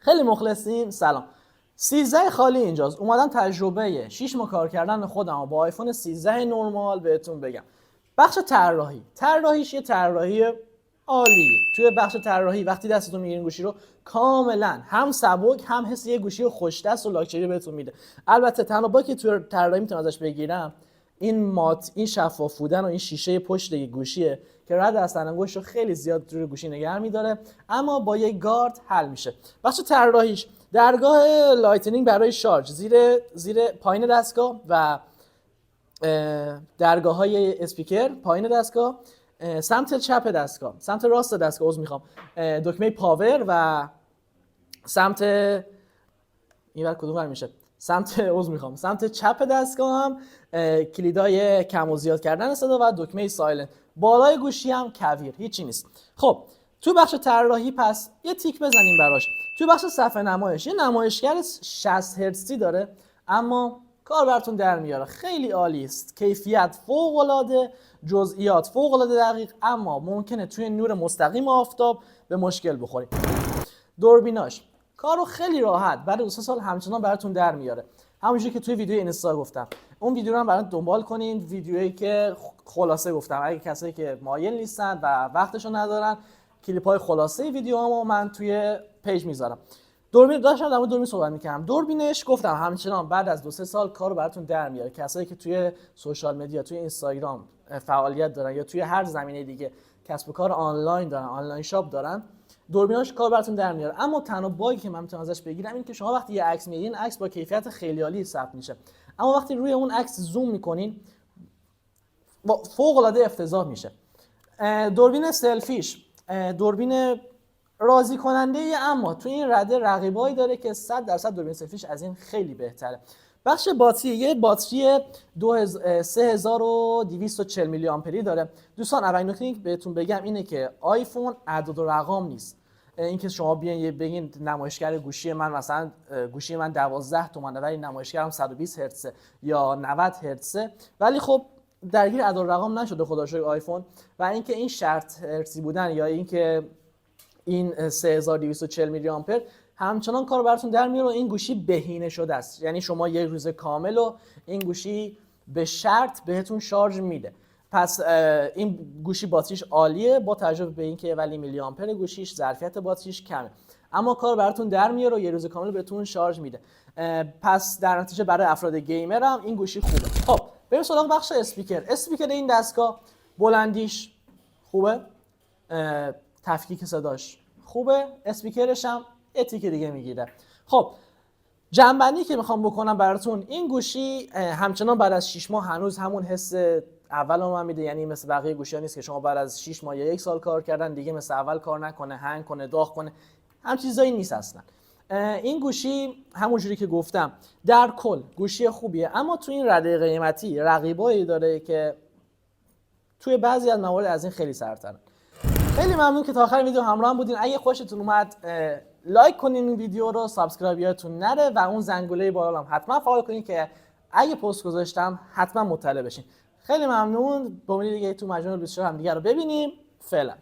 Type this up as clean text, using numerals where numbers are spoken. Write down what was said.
خیلی مخلصیم. سلام. 13 خالی اینجاست. اومدم تجربه 6 ماه کار کردن خودم با آیفون 13 نرمال بهتون بگم. بخش طراحیش یه طراحی عالیه. توی بخش طراحی وقتی دستتون میگیرین گوشی رو کاملا هم سبک هم حس یه گوشی خوش دست و لاکچری بهتون میده. البته تنها با که توی طراحی میتونم ازش بگیرم این شفاف بودن و این شیشه پشت گوشیه که رد دست انگشت رو خیلی زیاد روی گوشی نگه میداره، اما با یک گارد حل میشه. بخش طراحیش درگاه لایتنینگ برای شارژ زیر پایین دستگاه و درگاه های اسپیکر پایین دستگاه، سمت چپ دستگاه، سمت راست دستگاه دکمه پاور و سمت اینور کدوم ور میشه؟ سمت چپ دستگاه هم کلیدای کم و زیاد کردن صدا و دکمه سایلنت. بالای گوشی هم کویر، هیچی نیست. خب تو بخش طراحی پس یه تیک بزنیم براش. تو بخش صفحه نمایش یه نمایشگر 60 هرتزی داره، اما کار براتون در میاره. خیلی عالی است، کیفیت فوق العاده، جزئیات فوق العاده دقیق، اما ممکنه توی نور مستقیم آفتاب به مشکل بخوریم. دوربیناش کارو خیلی راحت بعد 2 سال همچنان براتون در میاره. همونجوری که توی ویدیو اینستا گفتم، اون ویدیو رو هم براتون دنبال کنین، ویدیویی که خلاصه گفتم. اگه کسایی که مایل نیستن و وقتشو ندارن، کلیپ‌های خلاصه ویدیوهامو من توی پیج میذارم. دوربین داشتم در مورد دوربین صحبت می‌کردم. دوربینش گفتم همچنان بعد از 2 سال کارو براتون در میاره. کسایی که توی سوشال مدیا، توی اینستاگرام فعالیت دارن یا توی هر زمینه دیگه کسب و کار آنلاین دارن، آنلاین شاپ دارن، دوربیناش کار براتون در میاره. اما تنها باگی که من میتونم ازش بگیرم این که شما وقتی یه عکس میگیرین، عکس با کیفیت خیلی عالی ثبت میشه، اما وقتی روی اون عکس زوم میکنین فوق العاده افتضاح میشه. دوربین سلفیش دوربین راضی کننده ای، اما تو این رده رقیبایی داره که 100% دوربین سلفیش از این خیلی بهتره. بخش باتری یه باتری 3240 میلی آمپری داره. دوستان اولین نکته بهتون بگم اینه که آیفون اعداد و ارقام نیست. اینکه شما بیاین بگین نمایشگر گوشی من مثلا گوشی من 12 تومانه ولی نمایشگرم 120 هرتز یا 90 هرتز، ولی خب درگیر اعداد و ارقام نشده خدا رو شکر آیفون. و اینکه این شرط هرتزی بودن یا اینکه این 3240 میلی آمپر همچنان کار براتون در میاره و این گوشی بهینه شده است. یعنی شما یک روز کامل و این گوشی به شرط بهتون شارژ میده. پس این گوشی باتریش عالیه با توجه به اینکه ولی میلی آمپر گوشیش، ظرفیت باتریش کمه، اما کار براتون در میاره و یه روز کامل بهتون شارژ میده. پس در نتیجه برای افراد گیمر هم این گوشی خوبه. خب بریم سراغ بخش اسپیکر این دستگاه. بلندیش خوبه، تفکیک صداش خوبه، اسپیکرش هم یه تیک دیگه میگیره. خب جنبندی که میخوام بکنم براتون، این گوشی همچنان بعد از 6 ماه هنوز همون حس اول رو من میده. یعنی مثل بقیه گوشی‌ها نیست که شما بعد از 6 ماه یا 1 سال کار کردن دیگه مثل اول کار نکنه، هنگ کنه، داغ کنه، هم چیزایی نیست اصلا. این گوشی همونجوری که گفتم در کل گوشی خوبیه، اما تو این رده قیمتی رقیبایی داره که توی بعضی از موارد از این خیلی سرترن. خیلی ممنون که تا آخر ویدیو همراه بودین. اگه خوشتون اومد لایک کنین این ویدیو رو، سابسکرایب یادتون نره و اون زنگوله بالا هم حتما فعال کنین که اگه پست گذاشتم حتما مطلع بشین. خیلی ممنون. با امید دیگه تو مجموعه 24 هم دیگه رو ببینیم. فعلا